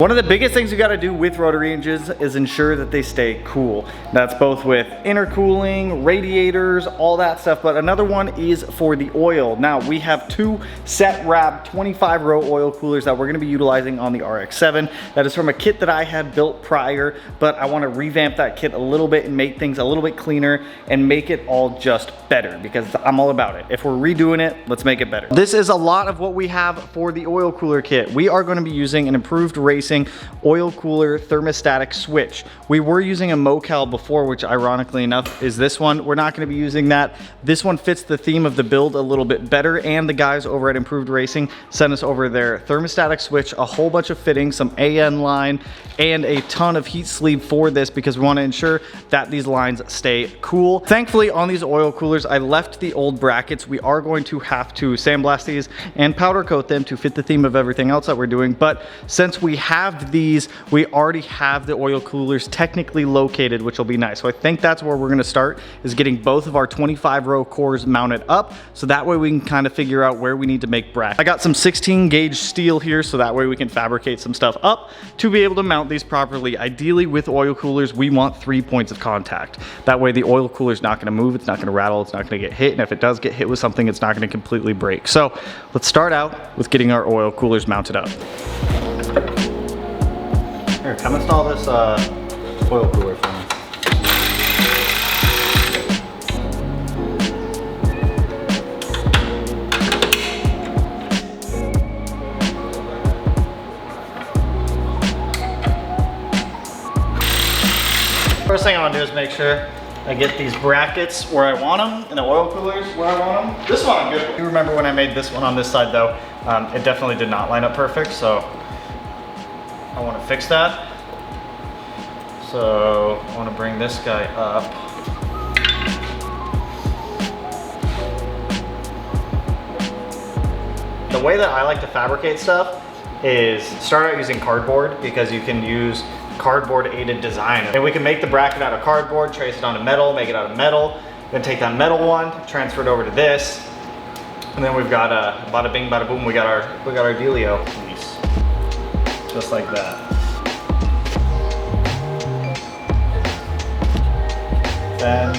One of the biggest things you gotta do with rotary engines is ensure that they stay cool. That's both with intercooling, radiators, all that stuff, but another one is for the oil. Now, we have two Setrab 25 row oil coolers that we're gonna be utilizing on the RX7. That is from a kit that I had built prior, but I wanna revamp that kit a little bit and make things a little bit cleaner and make it all just better, because I'm all about it. If we're redoing it, let's make it better. This is a lot of what we have for the oil cooler kit. We are gonna be using an improved racing oil cooler thermostatic switch. We were using a Mocal before, which ironically enough is this one. We're not going to be using that. This one fits the theme of the build a little bit better, and the guys over at Improved Racing sent us over their thermostatic switch, a whole bunch of fittings, some AN line, and a ton of heat sleeve for this because we want to ensure that these lines stay cool. Thankfully, on these oil coolers, I left the old brackets. We are going to have to sandblast these and powder coat them to fit the theme of everything else that we're doing, but since we have these, we already have the oil coolers technically located, which will be nice. So I think that's where we're going to start, is getting both of our 25 row cores mounted up, so that way we can kind of figure out where we need to make brackets. I got some 16 gauge steel here, so that way we can fabricate some stuff up to be able to mount these properly. Ideally, with oil coolers, we want 3 points of contact. That way the oil cooler is not going to move, it's not going to rattle, it's not going to get hit, and if it does get hit with something, it's not going to completely break. So let's start out with getting our oil coolers mounted up. Here, come install this oil cooler for me. First thing I want to do is make sure I get these brackets where I want them, and the oil coolers where I want them. This one I'm good with. You remember when I made this one on this side though, it definitely did not line up perfect, so I want to fix that. So I want to bring this guy up. The way that I like to fabricate stuff is start out using cardboard, because you can use cardboard aided design. And we can make the bracket out of cardboard, trace it onto metal, make it out of metal, then take that metal one, transfer it over to this, and then we've got a bada bing, bada boom, we got our dealio piece. Just like that. Then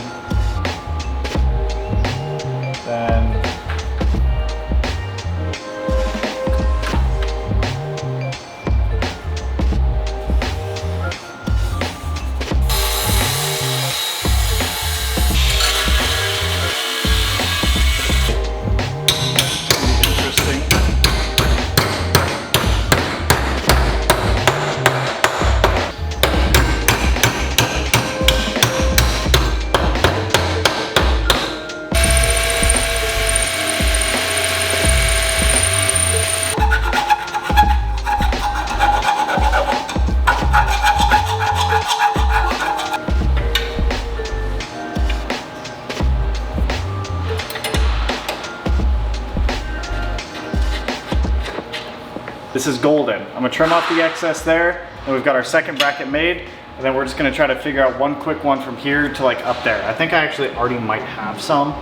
this is golden. I'm gonna trim off the excess there, and we've got our second bracket made, and then we're just gonna try to figure out one quick one from here to like up there. I think I actually already might have some.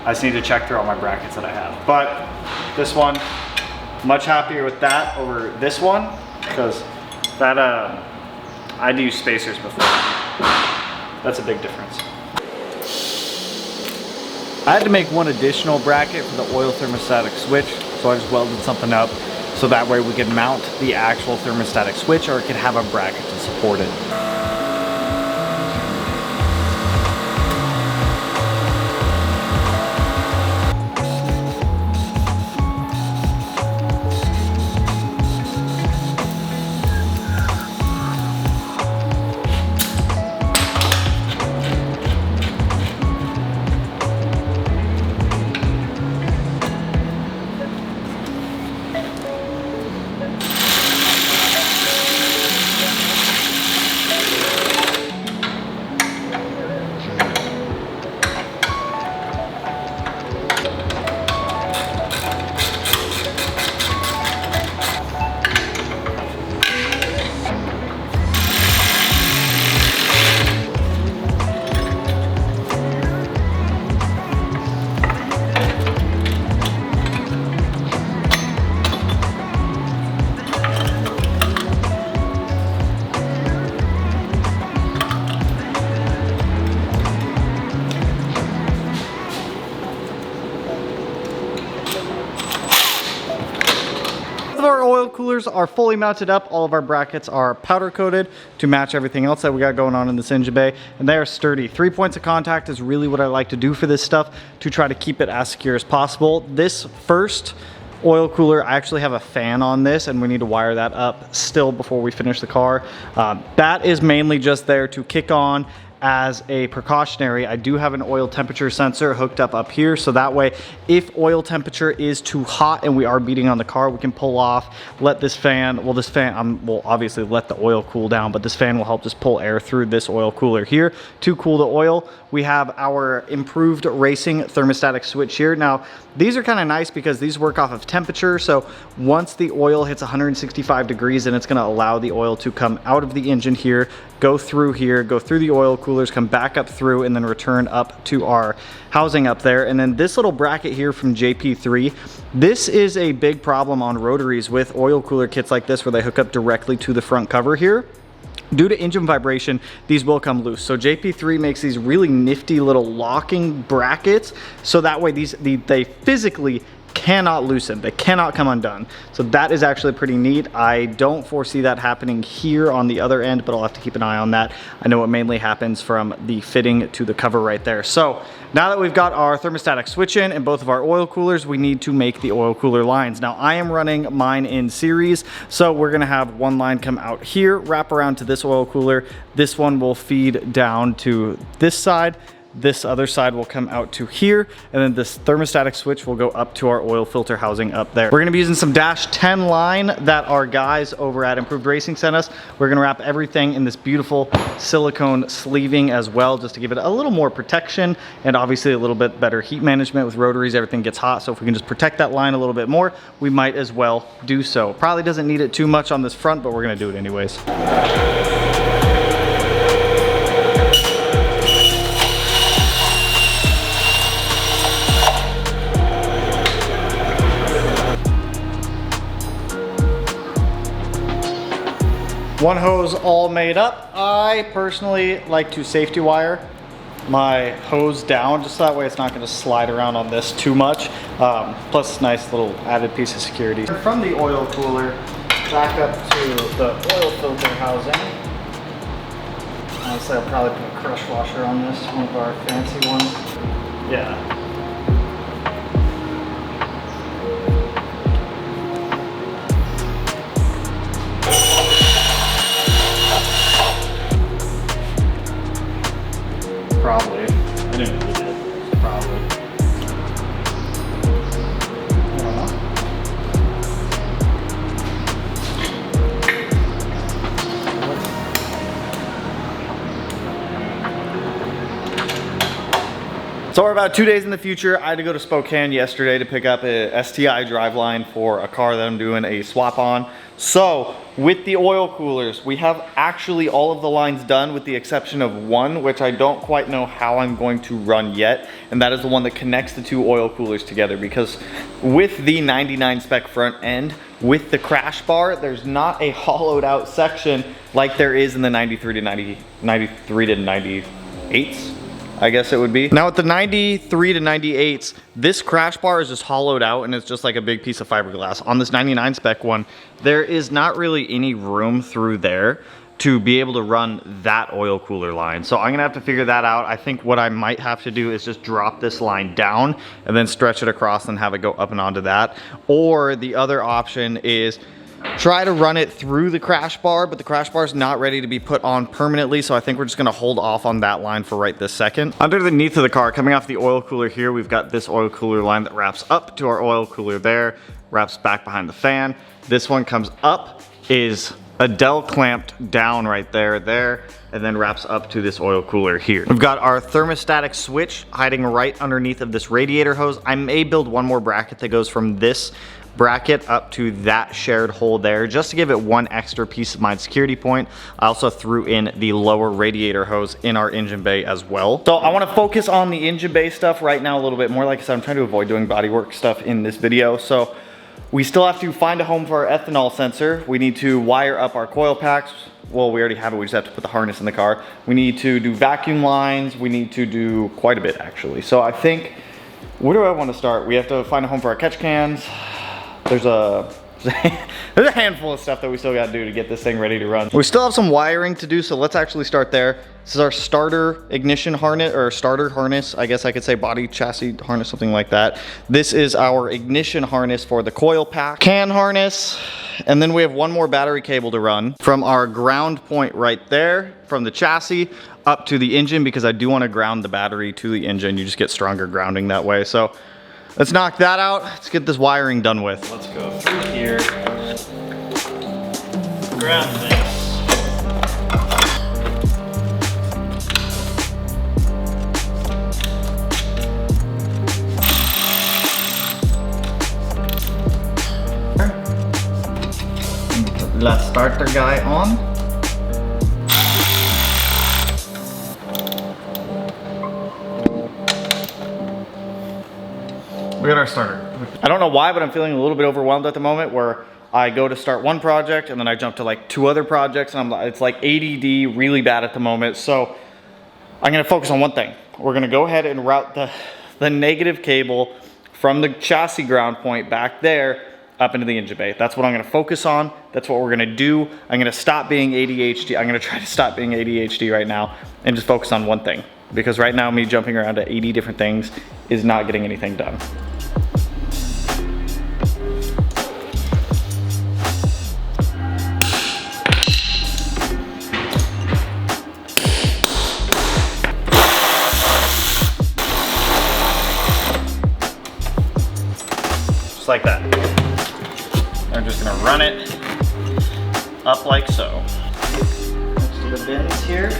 I just need to check through all my brackets that I have. But this one, much happier with that over this one, because that, I'd used spacers before. That's a big difference. I had to make one additional bracket for the oil thermostatic switch, so I just welded something up so that way we could mount the actual thermostatic switch, or it could have a bracket to support it. coolers are fully mounted up. All of our brackets are powder coated to match everything else that we got going on in this engine bay, and they are sturdy. 3 points of contact is really what I like to do for this stuff to try to keep it as secure as possible. This first oil cooler, I actually have a fan on this, and we need to wire that up still before we finish the car. That is mainly just there to kick on as a precautionary. I do have an oil temperature sensor hooked up here, so that way if oil temperature is too hot and we are beating on the car, we can pull off, let this fan, well this fan, will obviously let the oil cool down, but this fan will help just pull air through this oil cooler here to cool the oil. We have our improved racing thermostatic switch here. Now these are kind of nice because these work off of temperature, so once the oil hits 165 degrees, then it's going to allow the oil to come out of the engine here, go through here, go through the oil coolers, come back up through, and then return up to our housing up there. And then this little bracket here from JP3, this is a big problem on rotaries with oil cooler kits like this where they hook up directly to the front cover here. Due to engine vibration, these will come loose. So JP3 makes these really nifty little locking brackets, so that way they physically cannot loosen, they cannot come undone. So that is actually pretty neat. I don't foresee that happening here on the other end, but I'll have to keep an eye on that. I know it mainly happens from the fitting to the cover right there. So now that we've got our thermostatic switch in and both of our oil coolers, we need to make the oil cooler lines. Now I am running mine in series, so we're gonna have one line come out here, wrap around to this oil cooler. This one will feed down to this side. This other side will come out to here, and then this thermostatic switch will go up to our oil filter housing up there. We're gonna be using some Dash 10 line that our guys over at Improved Racing sent us. We're gonna wrap everything in this beautiful silicone sleeving as well, just to give it a little more protection and obviously a little bit better heat management. With rotaries, everything gets hot, so if we can just protect that line a little bit more, we might as well do so. Probably doesn't need it too much on this front, but we're gonna do it anyways. One hose all made up. I personally like to safety wire my hose down just so that way it's not going to slide around on this too much. Plus nice little added piece of security. From the oil cooler back up to the oil filter housing. Honestly, I'll probably put a crush washer on this, one of our fancy ones. Yeah. Probably. I didn't need it. Probably. I don't know. So we're about 2 days in the future. I had to go to Spokane yesterday to pick up a STI driveline for a car that I'm doing a swap on. So with the oil coolers, we have actually all of the lines done with the exception of one, which I don't quite know how I'm going to run yet. And that is the one that connects the two oil coolers together, because with the 99 spec front end, with the crash bar, there's not a hollowed out section like there is in the 93 to 98s. I guess it would be. Now with the 93 to 98s, this crash bar is just hollowed out and it's just like a big piece of fiberglass. On this 99 spec one, there is not really any room through there to be able to run that oil cooler line. So I'm gonna have to figure that out. I think what I might have to do is just drop this line down and then stretch it across and have it go up and onto that. Or the other option is try to run it through the crash bar, but the crash bar is not ready to be put on permanently, so I think we're just gonna hold off on that line for right this second. Underneath of the car, coming off the oil cooler here, we've got this oil cooler line that wraps up to our oil cooler there, wraps back behind the fan. This one comes up, is Adele clamped down right there, and then wraps up to this oil cooler here. We've got our thermostatic switch hiding right underneath of this radiator hose. I may build one more bracket that goes from this bracket up to that shared hole there, just to give it one extra peace of mind security point. I also threw in the lower radiator hose in our engine bay as well. So I want to focus on the engine bay stuff right now a little bit more. Like I said, I'm trying to avoid doing bodywork stuff in this video. So we still have to find a home for our ethanol sensor. We need to wire up our coil packs. Well, we already have it, we just have to put the harness in the car. We need to do vacuum lines. We need to do quite a bit actually. So I think, where do I want to start? We have to find a home for our catch cans. There's a There's a handful of stuff that we still got to do to get this thing ready to run. We still have some wiring to do, so let's actually start there. This is our starter ignition harness, or starter harness. I guess I could say body chassis harness, something like that. This is our ignition harness for the coil pack. CAN harness. And then we have one more battery cable to run from our ground point right there, from the chassis up to the engine, because I do want to ground the battery to the engine. You just get stronger grounding that way. So let's knock that out. Let's get this wiring done with. Let's go through here. Ground this. Put the starter guy on. We got our starter. I don't know why, but I'm feeling a little bit overwhelmed at the moment, where I go to start one project and then I jump to like 2 other projects, and it's like ADD really bad at the moment. So I'm gonna focus on one thing. We're gonna go ahead and route the negative cable from the chassis ground point back there up into the engine bay. That's what I'm gonna focus on. That's what we're gonna do. I'm gonna stop being ADHD. I'm gonna try to stop being ADHD right now and just focus on one thing. Because right now, me jumping around to 80 different things is not getting anything done. Just like that. I'm just gonna run it up like so. Next to the bins here.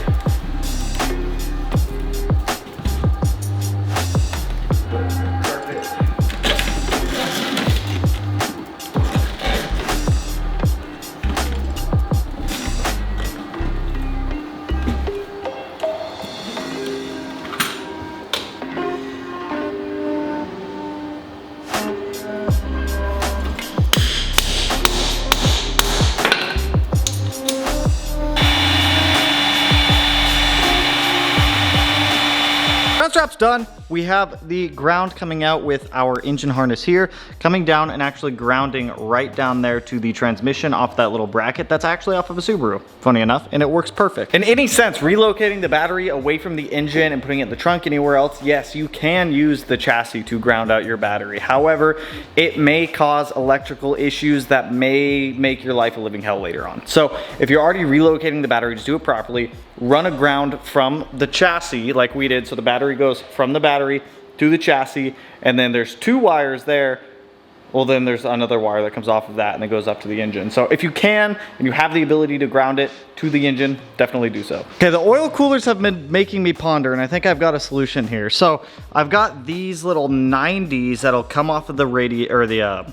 Strap's done. We have the ground coming out with our engine harness here, coming down and actually grounding right down there to the transmission off that little bracket that's actually off of a Subaru, funny enough, and it works perfect. In any sense, relocating the battery away from the engine and putting it in the trunk anywhere else, yes, you can use the chassis to ground out your battery. However, it may cause electrical issues that may make your life a living hell later on. So if you're already relocating the battery, just do it properly. Run a ground from the chassis like we did, so the battery goes from the battery to the chassis, and then there's 2 wires there. Well, then there's another wire that comes off of that and it goes up to the engine. So if you can and you have the ability to ground it to the engine, definitely do so. Okay, the oil coolers have been making me ponder, and I think I've got a solution here. So I've got these little 90s that'll come off of the radiator, or the well,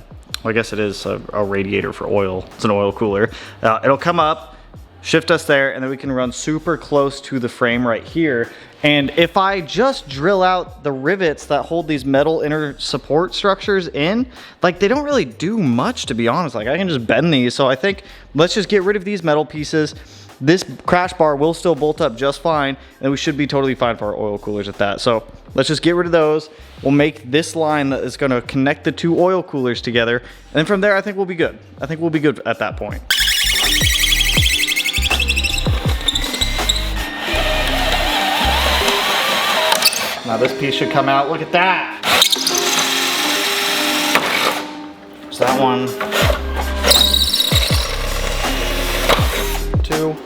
I guess it is a radiator for oil. It's an oil cooler. It'll come up, shift us there, and then we can run super close to the frame right here. And if I just drill out the rivets that hold these metal inner support structures in, like, they don't really do much, to be honest. Like, I can just bend these. So I think let's just get rid of these metal pieces. This crash bar will still bolt up just fine, and we should be totally fine for our oil coolers at that. So let's just get rid of those. We'll make this line that is gonna connect the 2 oil coolers together. And then from there, I think we'll be good. I think we'll be good at that point. Now this piece should come out. Look at that. There's that one. 2.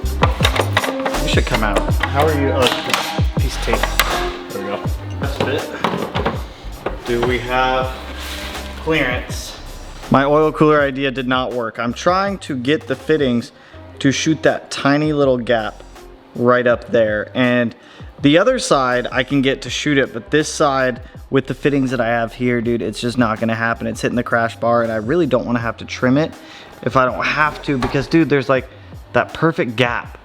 You should come out. How are you? Oh, piece of tape. There we go. That's it. Do we have clearance? My oil cooler idea did not work. I'm trying to get the fittings to shoot that tiny little gap right up there, and the other side I can get to shoot it, but this side with the fittings that I have here, dude, it's just not gonna happen. It's hitting the crash bar, and I really don't wanna have to trim it if I don't have to, because dude, there's like that perfect gap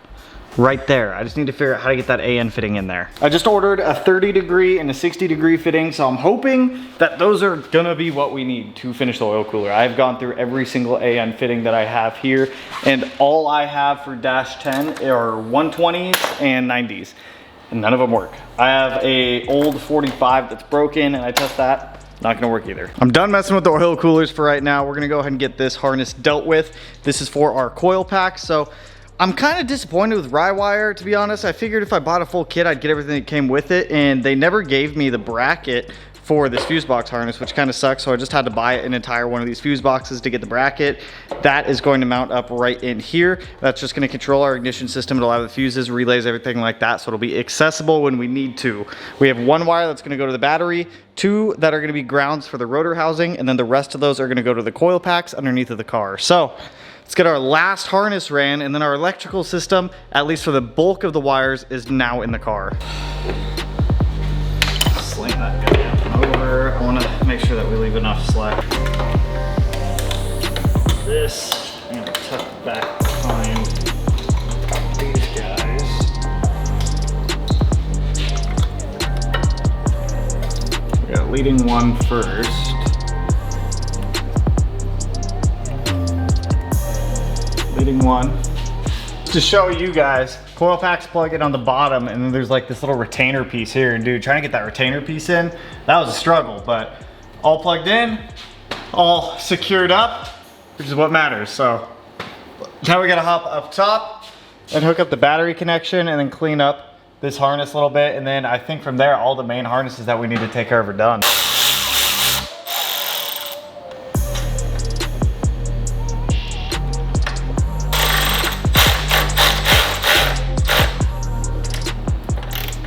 right there. I just need to figure out how to get that AN fitting in there. I just ordered a 30-degree and a 60-degree fitting, so I'm hoping that those are gonna be what we need to finish the oil cooler. I've gone through every single AN fitting that I have here, and all I have for dash 10 are 120s and 90s. And none of them work. I have a old 45 that's broken, and I test that. not gonna work either. I'm done messing with the oil coolers for right now. We're gonna go ahead and get this harness dealt with. This is for our coil pack. So I'm kind of disappointed with Rywire, to be honest. I figured if I bought a full kit, I'd get everything that came with it, and they never gave me the bracket for this fuse box harness, which kind of sucks. So I just had to buy an entire one of these fuse boxes to get the bracket. That is going to mount up right in here. That's just going to control our ignition system. It'll have the fuses, relays, everything like that. So it'll be accessible when we need to. We have one wire that's going to go to the battery, two that are going to be grounds for the rotor housing, and then the rest of those are going to go to the coil packs underneath of the car. So let's get our last harness ran, and then our electrical system, at least for the bulk of the wires, is now in the car. Slam that guy down over. I want to make sure that we leave enough slack. This, I'm going to tuck back behind these guys. We got leading one first. Leading one. To show you guys, coil packs plug in on the bottom, and then there's like this little retainer piece here. And dude, trying to get that retainer piece in, that was a struggle, but all plugged in, all secured up, which is what matters. So now we gotta hop up top and hook up the battery connection and then clean up this harness a little bit. And then I think from there, all the main harnesses that we need to take care of are done.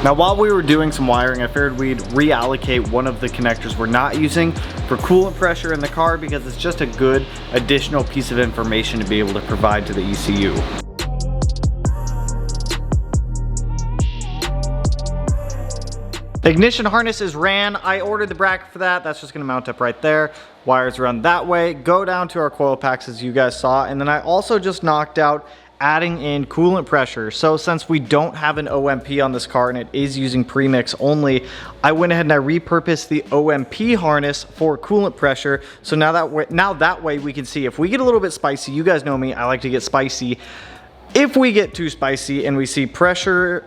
Now, while we were doing some wiring, I figured we'd reallocate one of the connectors we're not using for coolant pressure in the car, because it's just a good additional piece of information to be able to provide to the ECU. The ignition harness is ran. I ordered the bracket for that. That's just gonna mount up right there. Wires run that way, go down to our coil packs as you guys saw. And then I also just knocked out adding in coolant pressure. So since we don't have an OMP on this car and it is using premix only, I went ahead and I repurposed the OMP harness for coolant pressure. So now that way we can see if we get a little bit spicy. You guys know me, I like to get spicy. If we get too spicy and we see pressure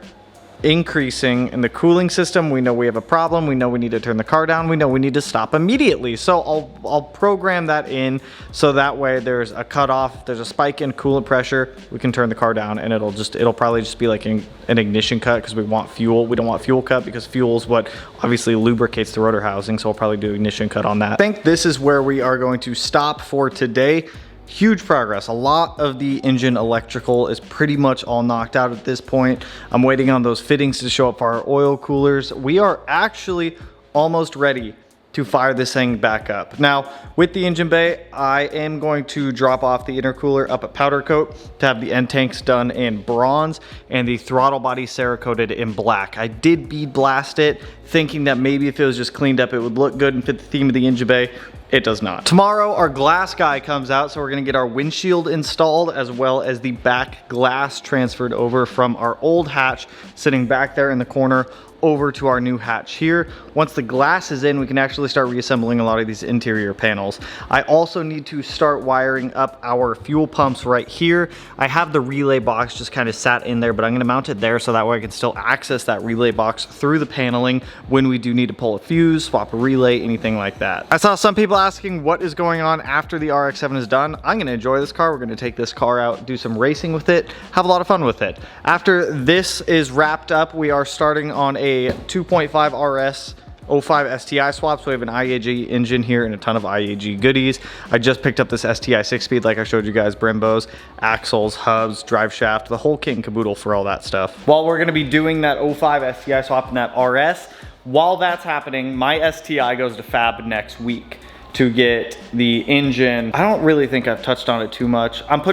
increasing in the cooling system, we know we have a problem. We know we need to turn the car down. We know we need to stop immediately. So I'll program that in so that way there's a cutoff, there's a spike in coolant pressure, we can turn the car down, and it'll probably just be like an ignition cut, because we want fuel. We don't want fuel cut because fuel is what obviously lubricates the rotor housing. So we'll probably do ignition cut on that. I think this is where we are going to stop for today. Huge progress. A lot of the engine electrical is pretty much all knocked out at this point. I'm waiting on those fittings to show up for our oil coolers. We are actually almost ready to fire this thing back up. Now, with the engine bay, I am going to drop off the intercooler up at powder coat to have the end tanks done in bronze and the throttle body Cerakoted in black. I did bead blast it, thinking that maybe if it was just cleaned up, it would look good and fit the theme of the engine bay. It does not. Tomorrow, our glass guy comes out, so we're gonna get our windshield installed as well as the back glass transferred over from our old hatch sitting back there in the corner over to our new hatch here. Once the glass is in, we can actually start reassembling a lot of these interior panels. I also need to start wiring up our fuel pumps right here. I have the relay box just kind of sat in there, but I'm gonna mount it there so that way I can still access that relay box through the paneling when we do need to pull a fuse, swap a relay, anything like that. I saw some people asking what is going on after the RX-7 is done. I'm gonna enjoy this car. We're gonna take this car out, do some racing with it, have a lot of fun with it. After this is wrapped up, we are starting on a 2.5 RS 05 STI swap. So we have an IAG engine here and a ton of IAG goodies. I just picked up this STI 6-speed like I showed you guys, Brembos, axles, hubs, drive shaft, the whole kit and caboodle for all that stuff. While we're gonna be doing that 05 STI swap and that RS, while that's happening, my STI goes to fab next week to get the engine. I don't really think I've touched on it too much. I'm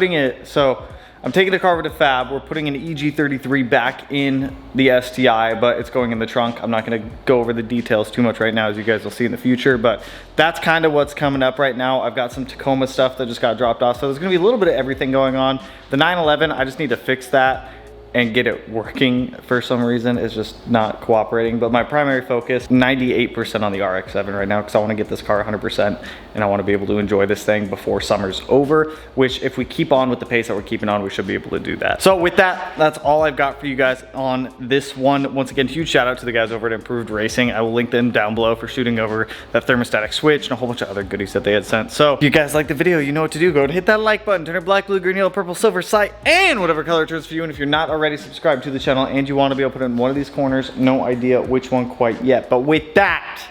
taking the car over to fab. We're putting an EG33 back in the STI, but it's going in the trunk. I'm not gonna go over the details too much right now, as you guys will see in the future, but that's kind of what's coming up right now. I've got some Tacoma stuff that just got dropped off, so there's gonna be a little bit of everything going on. The 911, I just need to fix that and get it working for some reason. It's just not cooperating. But my primary focus, 98% on the RX7 right now, because I want to get this car 100% and I want to be able to enjoy this thing before summer's over, which if we keep on with the pace that we're keeping on, we should be able to do that. So with that, that's all I've got for you guys on this one. Once again, huge shout out to the guys over at Improved Racing. I will link them down below for shooting over that thermostatic switch and a whole bunch of other goodies that they had sent. So if you guys like the video, you know what to do. Go and hit that like button, turn it black, blue, green, yellow, purple, silver, sight, and whatever color it turns for you. And if you're not already subscribed to the channel and you want to be able to put it in one of these corners, no idea which one quite yet. But with that,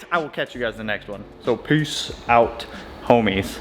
I will catch you guys in the next one. So peace out, homies.